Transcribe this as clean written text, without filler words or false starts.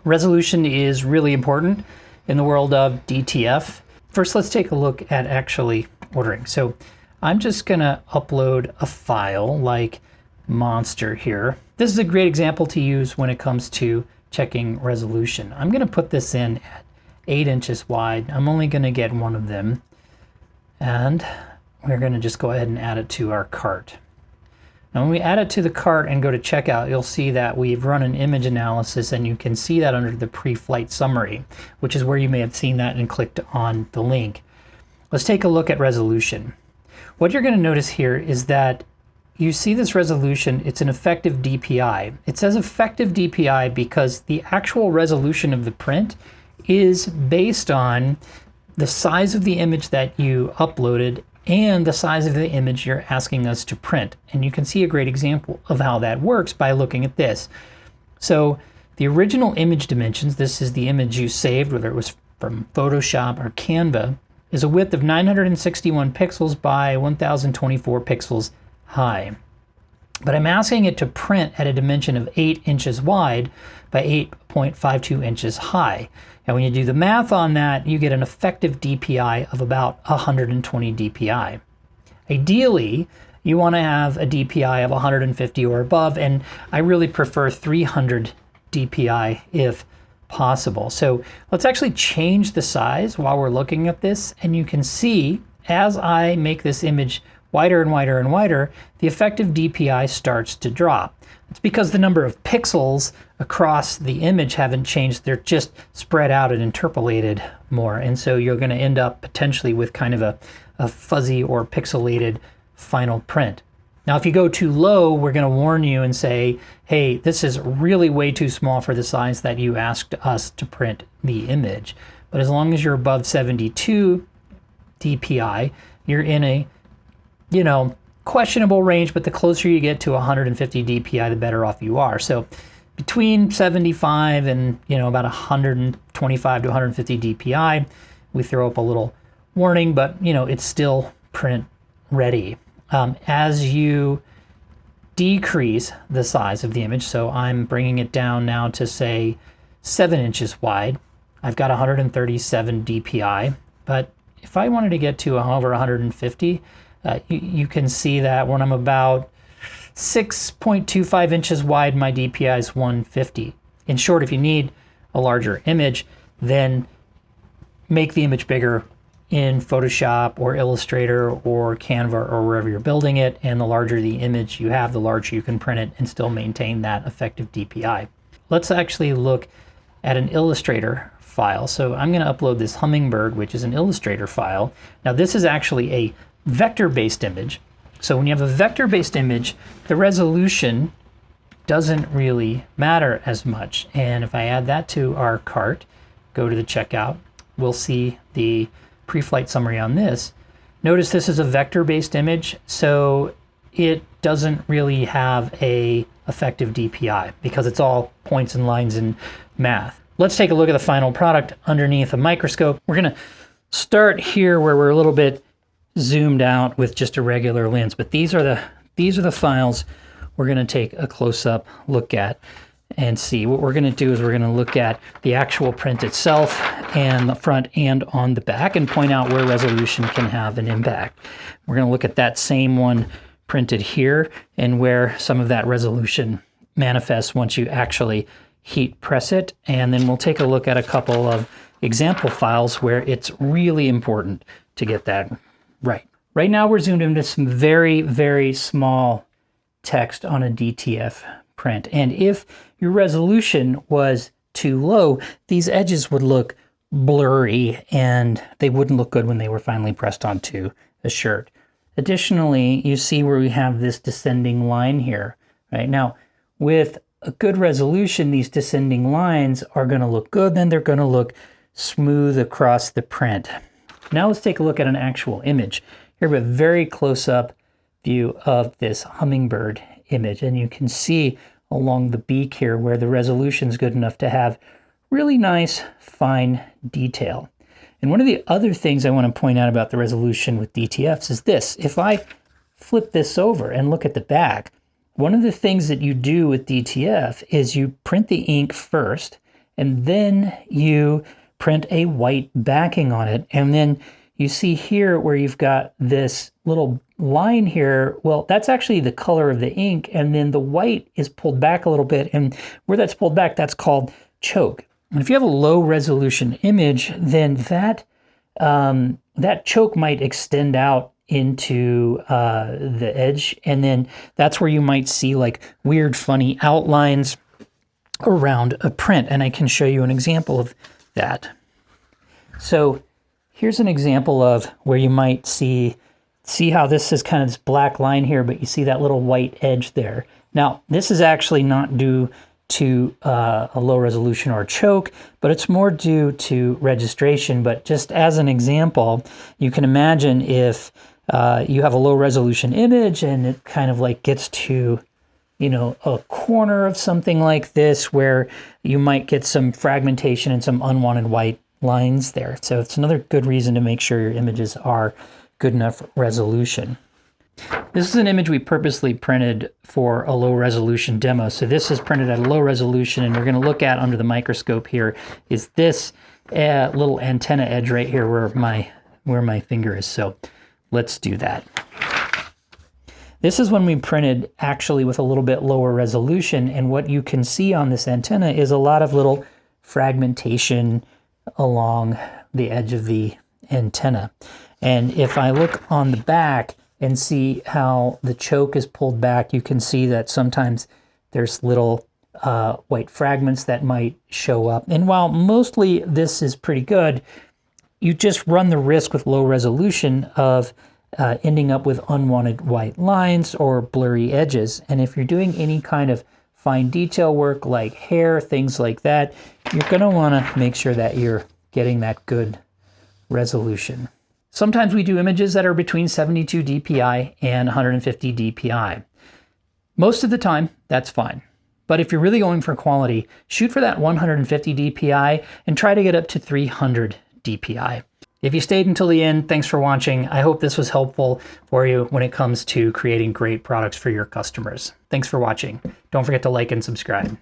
Resolution is really important in the world of DTF. First, let's take a look at actually ordering. So I'm just gonna upload a file like monster here. This is a great example to use when it comes to checking resolution. I'm gonna put this in at 8 inches wide. I'm only gonna get one of them. And we're gonna just go ahead and add it to our cart. Now when we add it to the cart and go to checkout, you'll see that we've run an image analysis, and you can see that under the pre-flight summary, which is where you may have seen that and clicked on the link. Let's take a look at resolution. What you're going to notice here is that you see this resolution, it's an effective DPI. It says effective DPI because the actual resolution of the print is based on the size of the image that you uploaded and the size of the image you're asking us to print. And you can see a great example of how that works by looking at this. So the original image dimensions, this is the image you saved, whether it was from Photoshop or Canva, is a width of 961 pixels by 1024 pixels high. But I'm asking it to print at a dimension of 8 inches wide by 8.52 inches high. And when you do the math on that, you get an effective DPI of about 120 DPI. Ideally, you want to have a DPI of 150 or above, and I really prefer 300 DPI if possible. So let's actually change the size while we're looking at this, and you can see as I make this image wider and wider and wider, the effective DPI starts to drop. It's because the number of pixels across the image haven't changed, they're just spread out and interpolated more, and so you're going to end up potentially with kind of a fuzzy or pixelated final print. Now if you go too low, we're going to warn you and say, hey, this is really way too small for the size that you asked us to print the image. But as long as you're above 72 DPI, you're in a, you know, questionable range, but the closer you get to 150 DPI, the better off you are. So between 75 and, you know, about 125 to 150 DPI, we throw up a little warning, but, you know, it's still print ready. As you decrease the size of the image, so I'm bringing it down now to say 7 inches wide, I've got 137 DPI, but if I wanted to get to over 150, you can see that when I'm about 6.25 inches wide, my DPI is 150. In short, if you need a larger image, then make the image bigger in Photoshop or Illustrator or Canva or wherever you're building it, and the larger the image you have, the larger you can print it and still maintain that effective DPI. Let's actually look at an Illustrator file. So I'm going to upload this hummingbird, which is an Illustrator file. Now this is actually a vector-based image. So when you have a vector-based image, the resolution doesn't really matter as much. And if I add that to our cart, go to the checkout, we'll see the pre-flight summary on this. Notice this is a vector-based image, so it doesn't really have a effective DPI because it's all points and lines and math. Let's take a look at the final product underneath a microscope. We're going to start here where we're a little bit zoomed out with just a regular lens, but these are the files we're going to take a close-up look at and see. What we're going to do is we're going to look at the actual print itself and the front and on the back and point out where resolution can have an impact. We're going to look at that same one printed here and where some of that resolution manifests once you actually heat press it, and then we'll take a look at a couple of example files where it's really important to get that right. Right now we're zoomed into some very, very small text on a DTF print. And if your resolution was too low, these edges would look blurry and they wouldn't look good when they were finally pressed onto a shirt. Additionally, you see where we have this descending line here, right? Now, with a good resolution, these descending lines are going to look good, then they're going to look smooth across the print. Now let's take a look at an actual image. Here we have a very close-up view of this hummingbird image, and you can see along the beak here where the resolution is good enough to have really nice fine detail. And one of the other things I want to point out about the resolution with DTFs is this. If I flip this over and look at the back, one of the things that you do with DTF is you print the ink first, and then you print a white backing on it. And then you see here where you've got this little line here. Well, that's actually the color of the ink, and then the white is pulled back a little bit, and where that's pulled back, that's called choke. And if you have a low resolution image, then that choke might extend out into the edge, and then that's where you might see like weird funny outlines around a print. And I can show you an example of that. So here's an example of where you might see how this is kind of this black line here, but you see that little white edge there. Now, this is actually not due to a low resolution or choke, but it's more due to registration. But just as an example, you can imagine if you have a low resolution image and it kind of like gets to, you know, a corner of something like this where you might get some fragmentation and some unwanted white lines there. So it's another good reason to make sure your images are good enough resolution. This is an image we purposely printed for a low resolution demo. So this is printed at a low resolution, and we're going to look at under the microscope here is this little antenna edge right here where my finger is. So let's do that. This is when we printed actually with a little bit lower resolution, and what you can see on this antenna is a lot of little fragmentation along the edge of the antenna. And if I look on the back and see how the choke is pulled back, you can see that sometimes there's little white fragments that might show up. And while mostly this is pretty good, you just run the risk with low resolution of ending up with unwanted white lines or blurry edges. And if you're doing any kind of fine detail work like hair, things like that, you're going to want to make sure that you're getting that good resolution. Sometimes we do images that are between 72 dpi and 150 dpi. Most of the time, that's fine. But if you're really going for quality, shoot for that 150 dpi and try to get up to 300 dpi. If you stayed until the end, thanks for watching. I hope this was helpful for you when it comes to creating great products for your customers. Thanks for watching. Don't forget to like and subscribe.